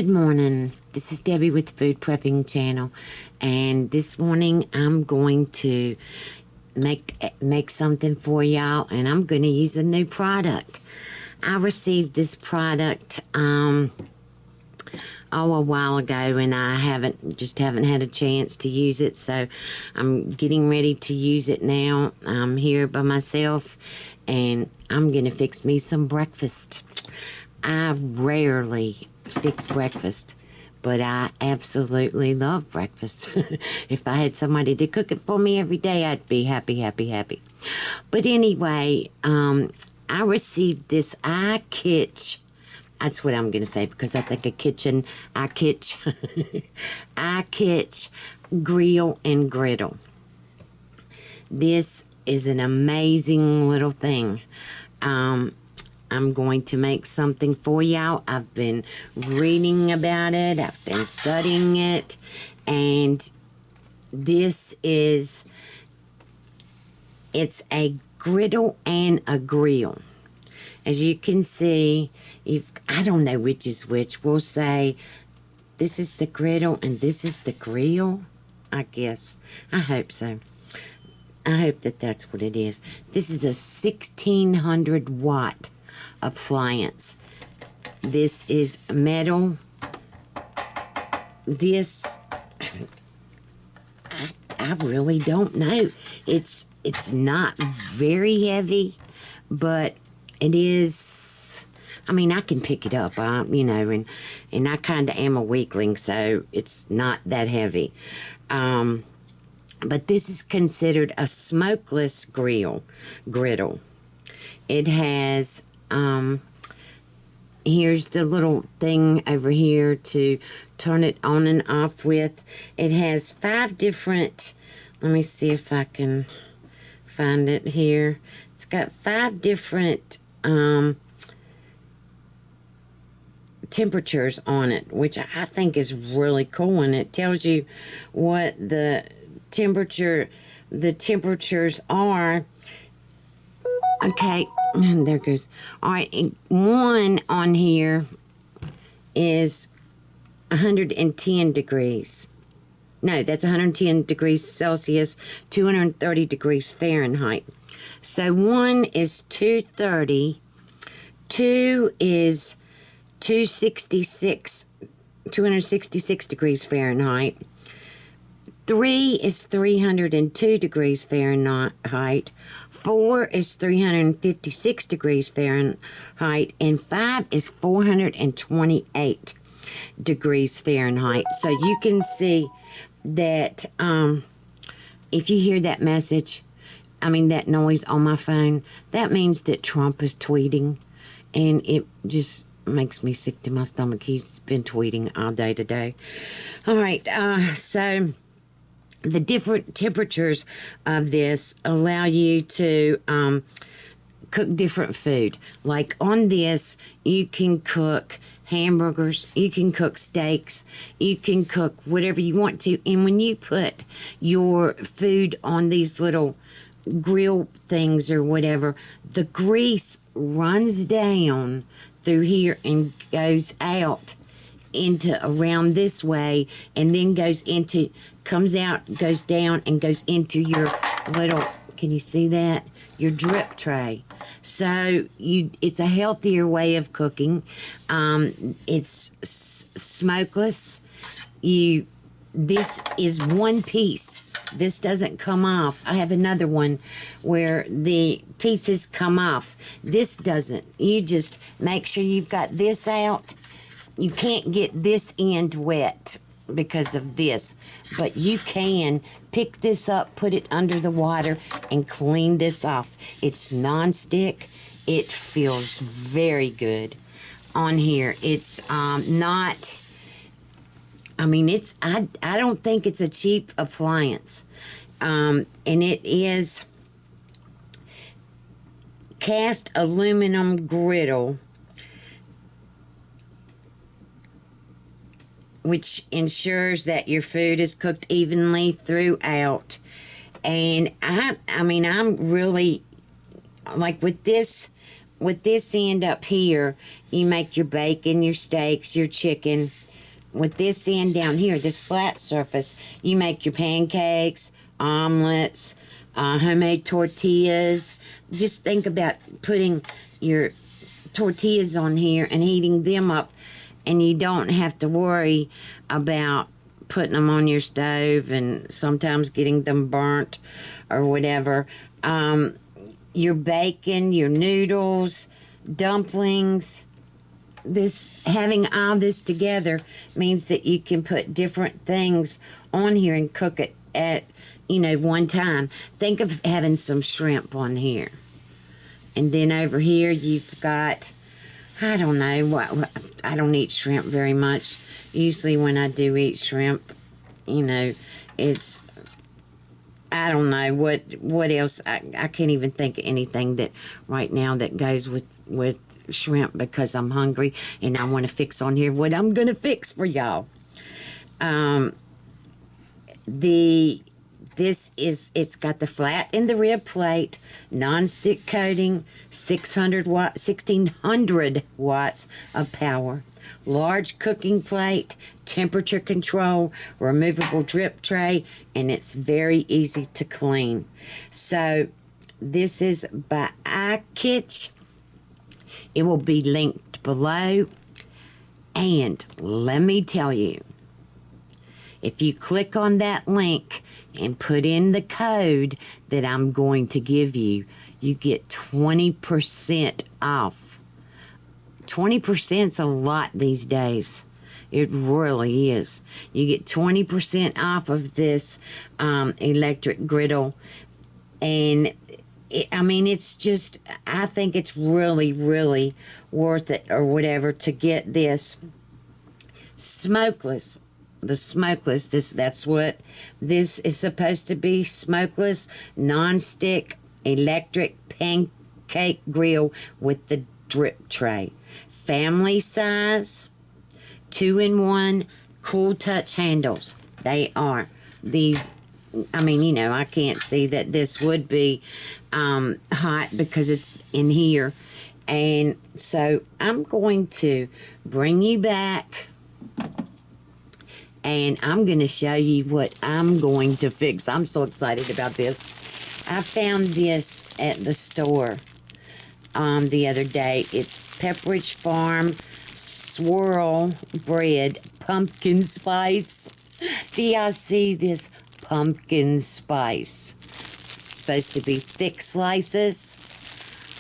Good morning. This is Debbie with the Food Prepping channel, and this morning I'm going to make something for y'all, and I'm going to use a new product. I received this product a while ago, and I haven't had a chance to use it, so I'm getting ready to use it now. I'm here by myself, and I'm going to fix me some breakfast. I rarely fix breakfast, but I absolutely love breakfast. If I had somebody to cook it for me every day, I'd be happy. But anyway, I received this IKich. That's what I'm going to say, because I think IKich. IKich Grill and Griddle. This is an amazing little thing. I'm going to make something for y'all. I've been reading about it. I've been studying it. And this is, it's a griddle and a grill. As you can see, I don't know which is which. We'll say this is the griddle and this is the grill, I guess. I hope so. I hope that that's what it is. This is a 1600 watt appliance. This is metal. This, I really don't know. It's not very heavy, but it is. I mean, I can pick it up, you know, and I kind of am a weakling, so it's not that heavy. But this is considered a smokeless griddle. It has, here's the little thing over here to turn it on and off with. It has 5 different, let me see if I can find it here. It's got 5 different temperatures on it, which I think is really cool, and it tells you what the temperatures are. Okay, there goes. All right, one on here is 110 degrees. No, that's 110 degrees Celsius, 230 degrees Fahrenheit. So one is 230, 2 is 266 degrees Fahrenheit. 3 is 302 degrees Fahrenheit. 4 is 356 degrees Fahrenheit. And 5 is 428 degrees Fahrenheit. So you can see that if you hear that message, that noise on my phone, that means that Trump is tweeting. And it just makes me sick to my stomach. He's been tweeting all day today. All right, so the different temperatures of this allow you to cook different food. Like on this, you can cook hamburgers, you can cook steaks, you can cook whatever you want to. And when you put your food on these little grill things or whatever, the grease runs down through here and goes out into around this way, and then comes out, goes down, and goes into your little, can you see that? Your drip tray. So it's a healthier way of cooking. It's smokeless. This is one piece. This doesn't come off. I have another one where the pieces come off. This doesn't. You just make sure you've got this out. You can't get this end wet because of this, but you can pick this up, put it under the water, and clean this off. It's non-stick. It feels very good on here. It's not, I don't think it's a cheap appliance. And it is cast aluminum griddle, which ensures that your food is cooked evenly throughout. And I'm really, like with this end up here, you make your bacon, your steaks, your chicken, with this end down here, this flat surface, you make your pancakes, omelets, homemade tortillas. Just think about putting your tortillas on here and heating them up, and you don't have to worry about putting them on your stove and sometimes getting them burnt or whatever. Your bacon, your noodles, dumplings, this, having all this together means that you can put different things on here and cook it at, one time. Think of having some shrimp on here. And then over here you've got, I don't know, what I don't eat shrimp very much. Usually when I do eat shrimp, it's, I don't know what else. I can't even think of anything that right now that goes with shrimp, because I'm hungry and I want to fix on here what I'm gonna fix for y'all. It's got the flat in the rib plate, non-stick coating, 1600 watts of power, large cooking plate, temperature control, removable drip tray, and it's very easy to clean. So this is by IKich. It will be linked below. And let me tell you, if you click on that link and put in the code that I'm going to give you, you get 20% off. 20%'s a lot these days. It really is. You get 20% off of this electric griddle. And it's just, I think it's really, really worth it or whatever to get this smokeless. The smokeless, that's what this is supposed to be, smokeless, non-stick, electric pancake grill with the drip tray. Family size, 2-in-1 cool touch handles. They are these, I can't see that this would be hot because it's in here. And so I'm going to bring you back and I'm going to show you what I'm going to fix. I'm so excited about this. I found this at the store the other day. It's Pepperidge Farm Swirl Bread Pumpkin Spice. Do y'all see this pumpkin spice? It's supposed to be thick slices.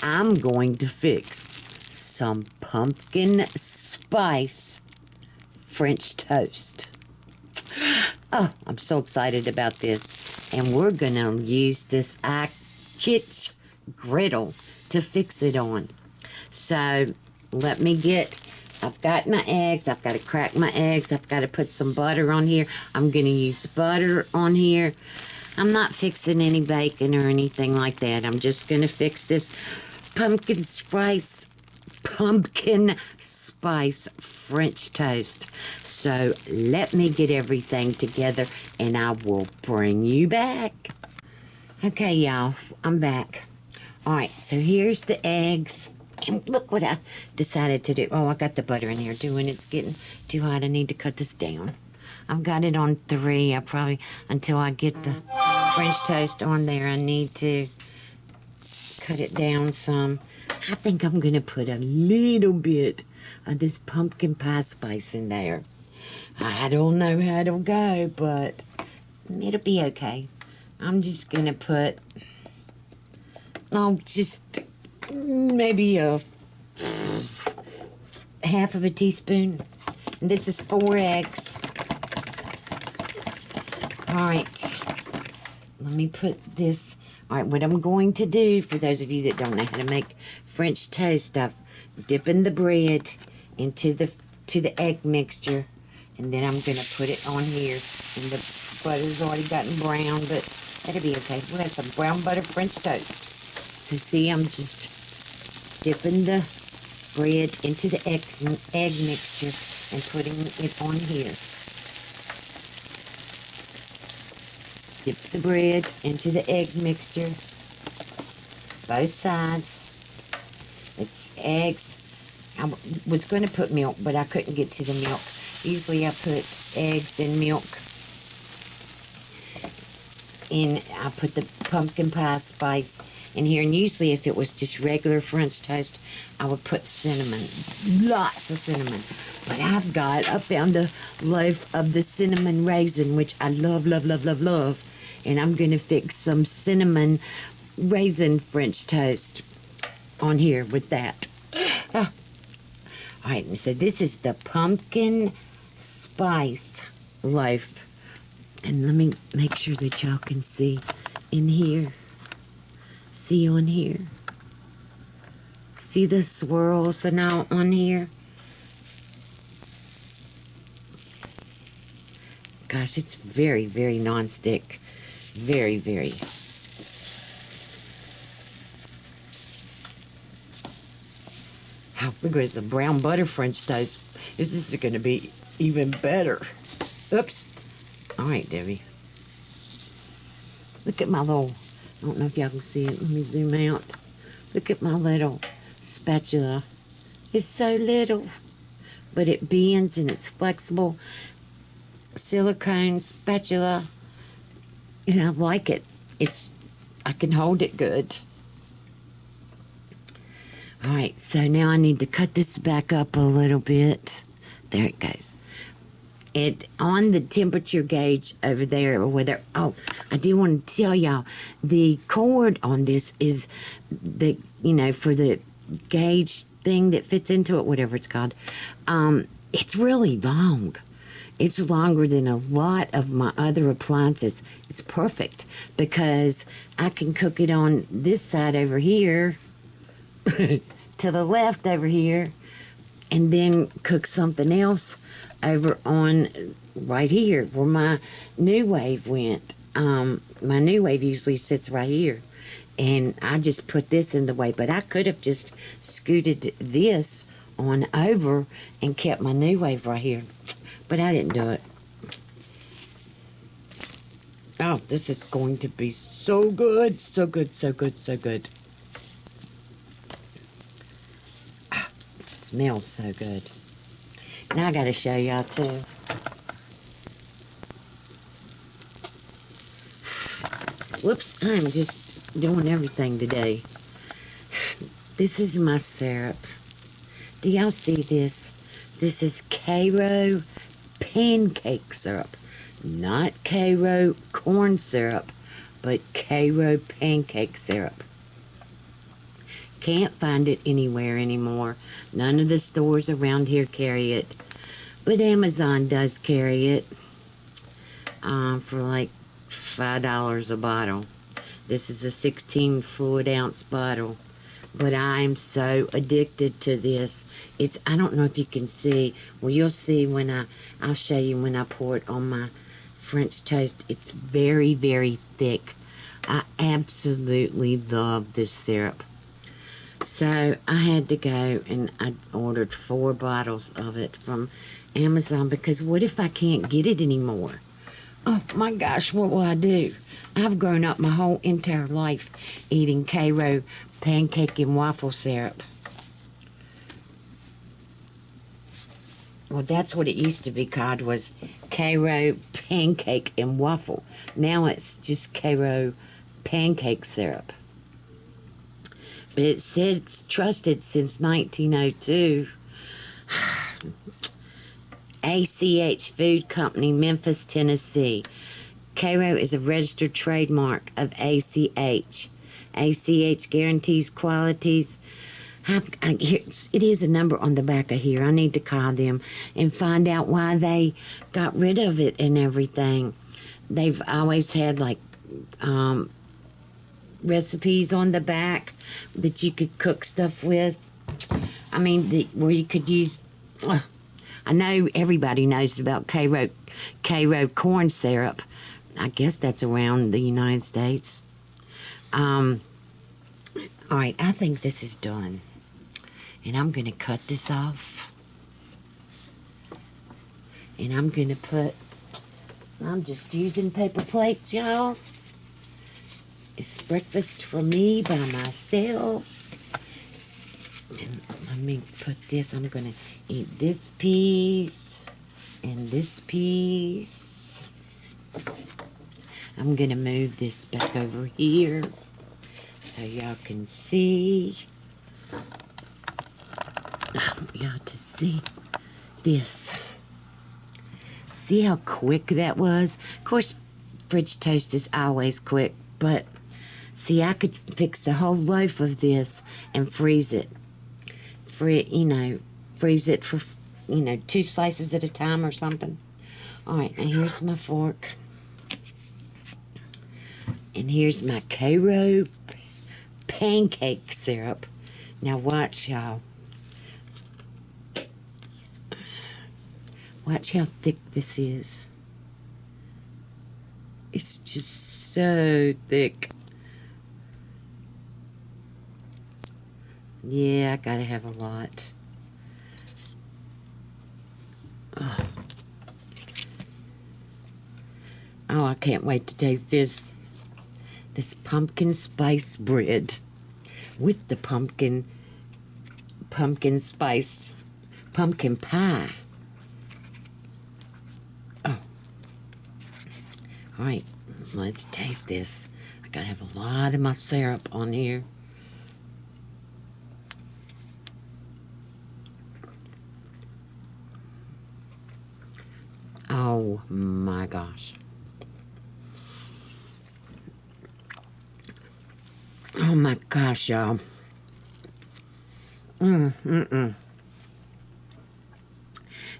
I'm going to fix some pumpkin spice French toast. Oh, I'm so excited about this. And we're going to use this IKich griddle to fix it on. So, let me I've got my eggs. I've got to crack my eggs. I've got to put some butter on here. I'm going to use butter on here. I'm not fixing any bacon or anything like that. I'm just going to fix this pumpkin spice French toast. So let me get everything together and I will bring you back. Okay, y'all, I'm back. All right, so here's the eggs. And look what I decided to do. Oh, I got the butter in here too, and it's getting too hot. I need to cut this down. I've got it on 3. I probably, until I get the French toast on there, I need to cut it down some. I think I'm going to put a little bit of this pumpkin pie spice in there. I don't know how it'll go, but it'll be okay. I'm just going to put, just maybe a half of a teaspoon. And this is 4 eggs. All right. Let me put this. All right, what I'm going to do, for those of you that don't know how to make French toast, I'm dipping the bread into the egg mixture, and then I'm going to put it on here. And the butter's already gotten brown, but that'll be okay. We'll have some brown butter French toast. So see, I'm just dipping the bread into the egg mixture and putting it on here. Dip the bread into the egg mixture, both sides. It's eggs. I was going to put milk, but I couldn't get to the milk. Usually I put eggs and milk. And I put the pumpkin pie spice in here. And usually if it was just regular French toast, I would put cinnamon. Lots of cinnamon. But I found a loaf of the cinnamon raisin, which I love, love, love, love, love. And I'm going to fix some cinnamon raisin French toast on here with that. All right, so this is the pumpkin spice loaf. And let me make sure that y'all can see in here. See on here. See the swirls and all on here? Gosh, it's very, very non-stick. Very, very. Look at the brown butter French toast. This is going to be even better. Oops. All right, Debbie. Look at my little, I don't know if y'all can see it. Let me zoom out. Look at my little spatula. It's so little, but it bends and it's flexible. Silicone spatula. And I like it. I can hold it good. All right, so now I need to cut this back up a little bit. There it goes. On the temperature gauge over there, or whether, oh, I do want to tell y'all, the cord on this is the, for the gauge thing that fits into it, whatever it's called. It's really long. It's longer than a lot of my other appliances. It's perfect because I can cook it on this side over here to the left over here, and then cook something else over on right here where my new wave went. My new wave usually sits right here, and I just put this in the way, but I could have just scooted this on over and kept my new wave right here, but I didn't do it. Oh, this is going to be so good, so good, so good, so good. Smells so good. Now I gotta show y'all too. Whoops, I'm just doing everything today. This is my syrup. Do y'all see this? This is Cairo pancake syrup. Not Cairo corn syrup, but Cairo pancake syrup. Can't find it anywhere anymore. None of the stores around here carry it, but Amazon does carry it for like $5 a bottle. This is a 16 fluid ounce bottle, but I'm so addicted to this. I don't know if you can see. Well, you'll see when I'll show you when I pour it on my French toast. It's very, very thick. I absolutely love this syrup. So I had to go and I ordered 4 bottles of it from Amazon, because what if I can't get it anymore? Oh my gosh, what will I do? I've grown up my whole entire life eating Cairo pancake and waffle syrup. Well, that's what it used to be called, was Cairo pancake and waffle. Now it's just Cairo pancake syrup. But it says it's trusted since 1902. IKich Food Company, Memphis, Tennessee. Cairo is a registered trademark of IKich. IKich guarantees qualities. It is a number on the back of here. I need to call them and find out why they got rid of it and everything. They've always had like recipes on the back that you could cook stuff with. I mean, where you could use. I know everybody knows about Cairo corn syrup. I guess that's around the United States. All right, I think this is done. And I'm going to cut this off. And I'm going to I'm just using paper plates, y'all. It's breakfast for me by myself. And let me put this, I'm going to eat this piece. And this piece, I'm going to move this back over here so y'all can see. I want y'all to see this. See how quick that was? Of course, fridge toast is always quick, but see, I could fix the whole loaf of this and freeze it. Freeze it for, 2 slices at a time or something. All right, now here's my fork. And here's my Cairo pancake syrup. Now watch, y'all. Watch how thick this is. It's just so thick. Yeah, I gotta have a lot. Oh, I can't wait to taste this. This pumpkin spice bread with the pumpkin spice pumpkin pie. Oh. All right, let's taste this. I gotta have a lot of my syrup on here. Oh my gosh. Oh my gosh, y'all.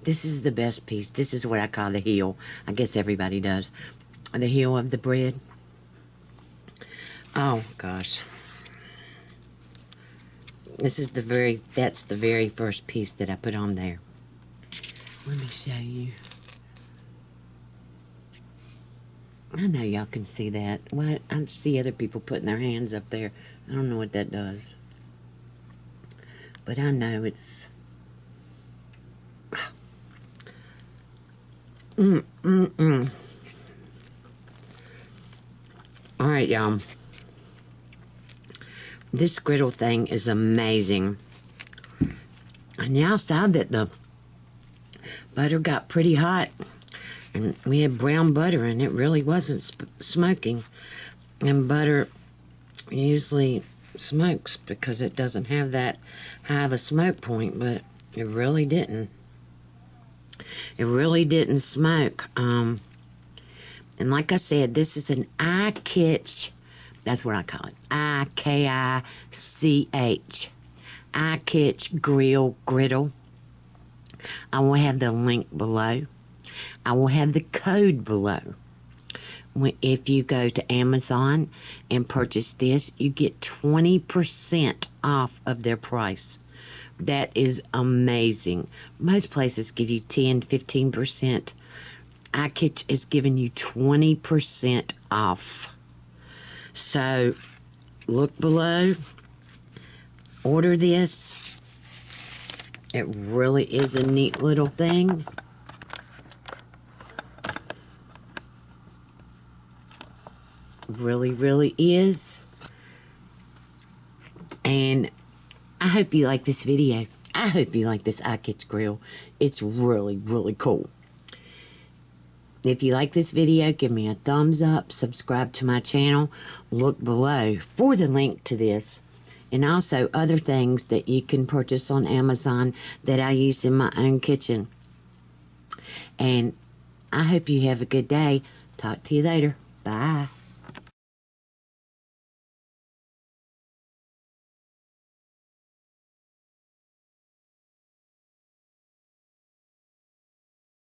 This is the best piece. This is what I call the heel. I guess everybody does. The heel of the bread. Oh gosh. That's the very first piece that I put on there. Let me show you. I know y'all can see that. Well, I see other people putting their hands up there. I don't know what that does. But I know it's... Alright, y'all. This griddle thing is amazing. And y'all saw that the butter got pretty hot. And we had brown butter, and it really wasn't smoking. And butter usually smokes because it doesn't have that high of a smoke point, but it really didn't. It really didn't smoke. And like I said, this is an IKich. That's what I call it. IKich. IKich Griddle. I will have the link below. I will have the code below. If you go to Amazon and purchase this, you get 20% off of their price. That is amazing. Most places give you 10, 15%. IKich is giving you 20% off. So, look below. Order this. It really is a neat little thing. Really, really is. And I hope you like this video. I hope you like this IKich grill. It's really, really cool. If you like this video, give me a thumbs up. Subscribe to my channel. Look below for the link to this. And also other things that you can purchase on Amazon that I use in my own kitchen. And I hope you have a good day. Talk to you later. Bye.